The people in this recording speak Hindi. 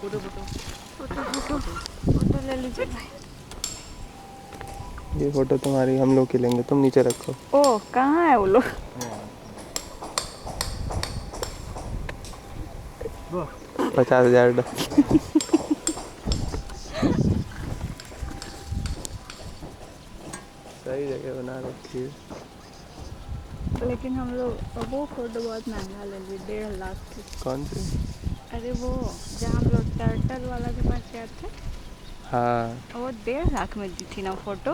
Photo photo photo photo photo ले लीजिए भाई। ये फोटो तुम्हारी, हम लोग की लेंगे, तुम नीचे रखो। ओ कहाँ है वो लोग? 50,000 सही जगह बना रखी है। लेकिन हम लोग वो फोटो बहुत महंगा ले लिए, 1.5 लाख की। कौन सी? अरे वो जहाँ हम लोग टर्टल वाला के पास गए थे, हाँ वो 1.5 लाख में दी थी ना फोटो।